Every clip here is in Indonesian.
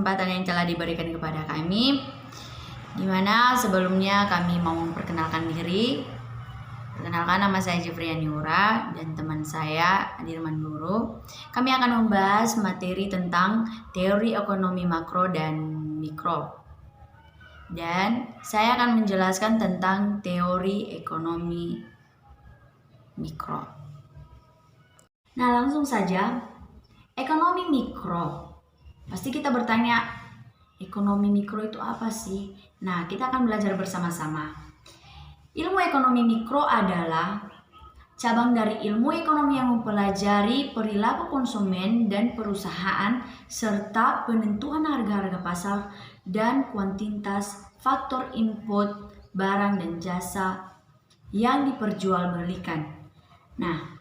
kesempatan yang telah diberikan kepada kami, di mana sebelumnya kami mau memperkenalkan diri. Perkenalkan, nama saya Jeffriani Hura dan teman saya Adirman Nuru. Kami akan membahas materi tentang teori ekonomi makro dan mikro. Dan saya akan menjelaskan tentang teori ekonomi mikro. Nah, langsung saja. Ekonomi mikro. Pasti kita bertanya, ekonomi mikro itu apa sih? Nah, kita akan belajar bersama-sama. Ilmu ekonomi mikro adalah cabang dari ilmu ekonomi yang mempelajari perilaku konsumen dan perusahaan serta penentuan harga-harga pasar dan kuantitas faktor input barang dan jasa yang diperjualbelikan. Nah,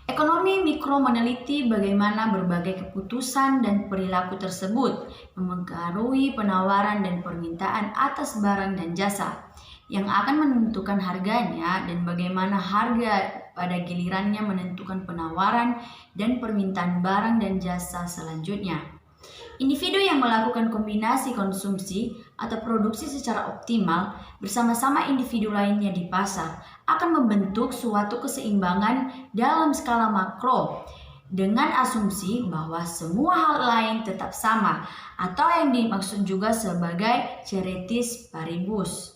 ekonomi mikro meneliti bagaimana berbagai keputusan dan perilaku tersebut mempengaruhi penawaran dan permintaan atas barang dan jasa yang akan menentukan harganya dan bagaimana harga pada gilirannya menentukan penawaran dan permintaan barang dan jasa selanjutnya. Individu yang melakukan kombinasi konsumsi atau produksi secara optimal bersama-sama individu lainnya di pasar akan membentuk suatu keseimbangan dalam skala makro dengan asumsi bahwa semua hal lain tetap sama atau yang dimaksud juga sebagai ceteris paribus.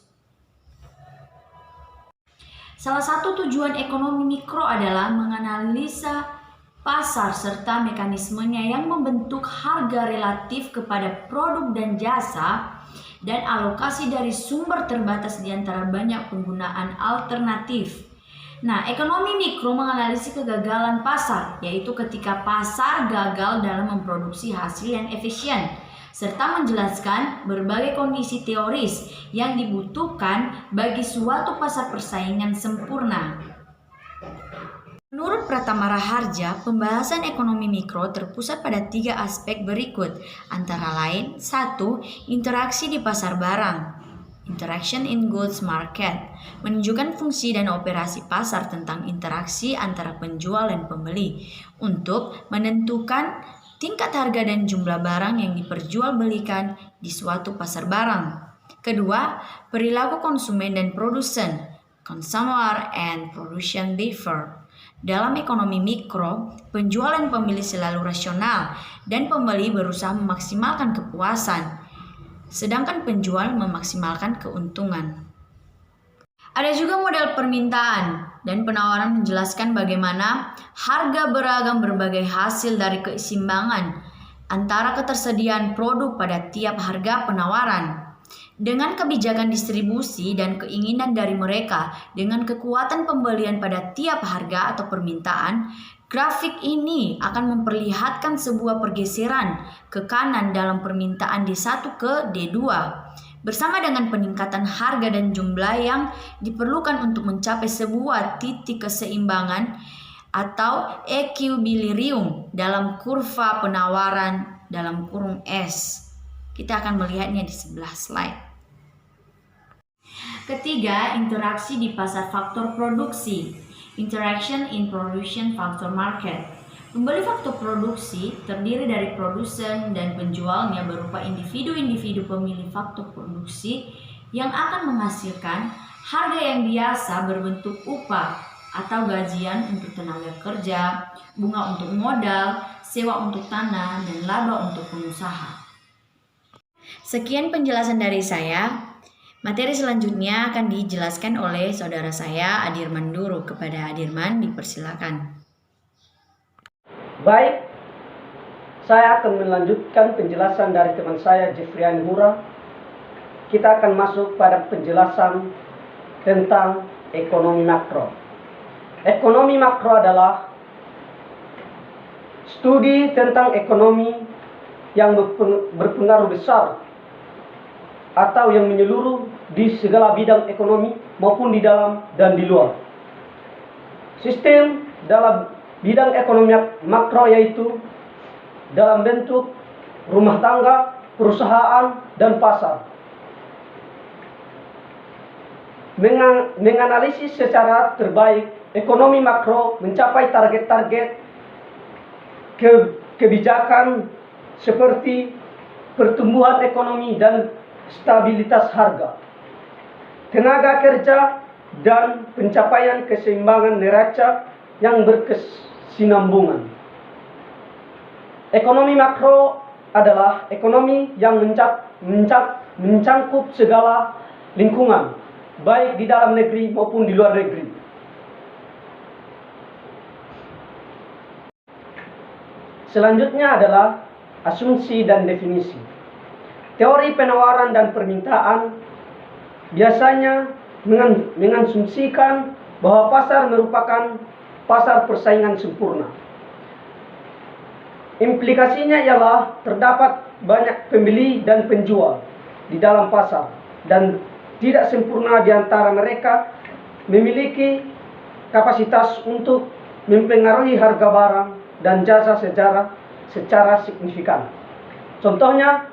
Salah satu tujuan ekonomi mikro adalah menganalisa pasar serta mekanismenya yang membentuk harga relatif kepada produk dan jasa dan alokasi dari sumber terbatas di antara banyak penggunaan alternatif. Nah, ekonomi mikro menganalisis kegagalan pasar, yaitu ketika pasar gagal dalam memproduksi hasil yang efisien, serta menjelaskan berbagai kondisi teoris yang dibutuhkan bagi suatu pasar persaingan sempurna. Menurut Pratama Raharja, pembahasan ekonomi mikro terpusat pada 3 aspek berikut, antara lain 1. Interaksi di pasar barang, interaction in goods market, menunjukkan fungsi dan operasi pasar tentang interaksi antara penjual dan pembeli untuk menentukan tingkat harga dan jumlah barang yang diperjualbelikan di suatu pasar barang. Kedua, perilaku konsumen dan produsen, consumer and production differ. Dalam ekonomi mikro, penjual dan pembeli selalu rasional dan pembeli berusaha memaksimalkan kepuasan, sedangkan penjual memaksimalkan keuntungan. Ada juga model permintaan dan penawaran menjelaskan bagaimana harga beragam berbagai hasil dari keseimbangan antara ketersediaan produk pada tiap harga penawaran. Dengan kebijakan distribusi dan keinginan dari mereka dengan kekuatan pembelian pada tiap harga atau permintaan, grafik ini akan memperlihatkan sebuah pergeseran ke kanan dalam permintaan D1 ke D2. Bersama dengan peningkatan harga dan jumlah yang diperlukan untuk mencapai sebuah titik keseimbangan atau equilibrium dalam kurva penawaran dalam kurung S. Kita akan melihatnya di sebelah slide. Ketiga, interaksi di pasar faktor produksi, interaction in production factor market. Pembeli faktor produksi terdiri dari produsen dan penjualnya berupa individu-individu pemilik faktor produksi yang akan menghasilkan harga yang biasa berbentuk upah atau gajian untuk tenaga kerja, bunga untuk modal, sewa untuk tanah, dan laba untuk pengusaha. Sekian penjelasan dari saya. Materi selanjutnya akan dijelaskan oleh saudara saya Adirman Nuru. Kepada Adirman dipersilakan. Baik, saya akan melanjutkan penjelasan dari teman saya Jeffriani Hura. Kita akan masuk pada penjelasan tentang ekonomi makro. Ekonomi makro adalah studi tentang ekonomi yang berpengaruh besar atau yang menyeluruh di segala bidang ekonomi maupun di dalam dan di luar. Sistem dalam bidang ekonomi makro yaitu dalam bentuk rumah tangga, perusahaan, dan pasar. Menganalisis secara terbaik ekonomi makro mencapai target-target kebijakan seperti pertumbuhan ekonomi dan stabilitas harga, tenaga kerja, dan pencapaian keseimbangan neraca yang berkesinambungan. Ekonomi makro adalah ekonomi yang mencangkup segala lingkungan, baik di dalam negeri maupun di luar negeri. Selanjutnya adalah asumsi dan definisi. Teori penawaran dan permintaan biasanya mengasumsikan bahwa pasar merupakan pasar persaingan sempurna. Implikasinya ialah terdapat banyak pembeli dan penjual di dalam pasar, dan tidak sempurna di antara mereka memiliki kapasitas untuk mempengaruhi harga barang dan jasa secara signifikan. Contohnya,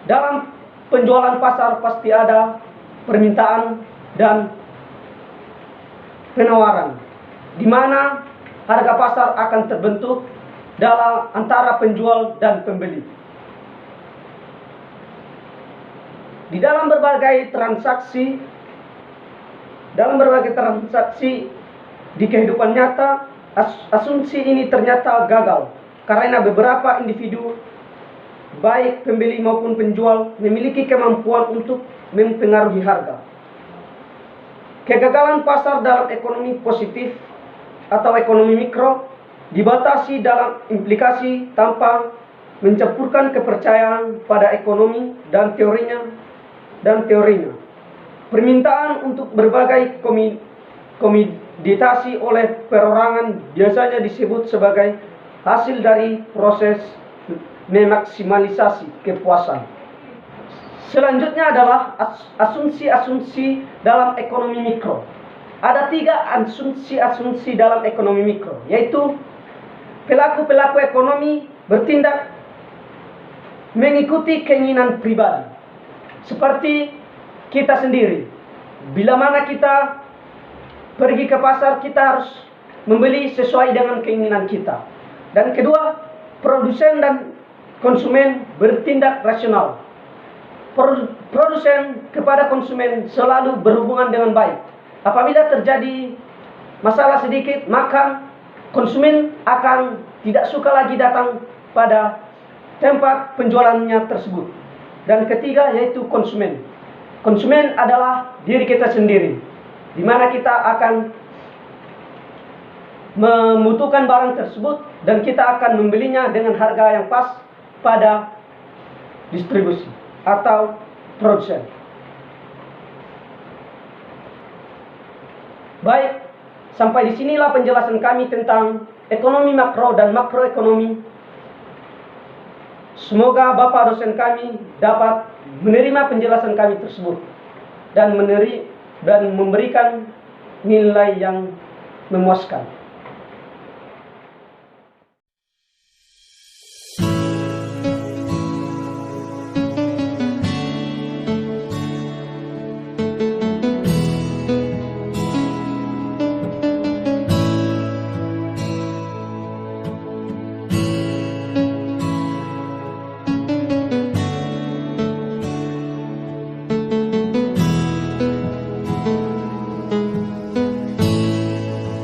dalam penjualan pasar pasti ada permintaan dan penawaran, di mana harga pasar akan terbentuk dalam antara penjual dan pembeli. Di dalam berbagai transaksi di kehidupan nyata, asumsi ini ternyata gagal karena beberapa individu, baik pembeli maupun penjual, memiliki kemampuan untuk mempengaruhi harga. Kegagalan pasar dalam ekonomi positif atau ekonomi mikro dibatasi dalam implikasi tanpa mencampurkan kepercayaan pada ekonomi dan teorinya. Permintaan untuk berbagai komoditasi oleh perorangan biasanya disebut sebagai hasil dari proses memaksimalisasi kepuasan. Selanjutnya adalah asumsi-asumsi dalam ekonomi mikro. Ada 3 asumsi dalam ekonomi mikro, yaitu pelaku-pelaku ekonomi bertindak mengikuti keinginan pribadi. Seperti kita sendiri, bila mana kita pergi ke pasar, kita harus membeli sesuai dengan keinginan kita. Dan kedua, produsen dan konsumen bertindak rasional. Produsen kepada konsumen selalu berhubungan dengan baik. Apabila terjadi masalah sedikit, maka konsumen akan tidak suka lagi datang pada tempat penjualannya tersebut. Dan ketiga, yaitu konsumen. Konsumen adalah diri kita sendiri, di mana kita akan membutuhkan barang tersebut dan kita akan membelinya dengan harga yang pas pada distribusi atau produsen. Baik, sampai disinilah penjelasan kami tentang ekonomi makro dan makroekonomi. Semoga Bapak dosen kami dapat menerima penjelasan kami tersebut dan memberikan nilai yang memuaskan.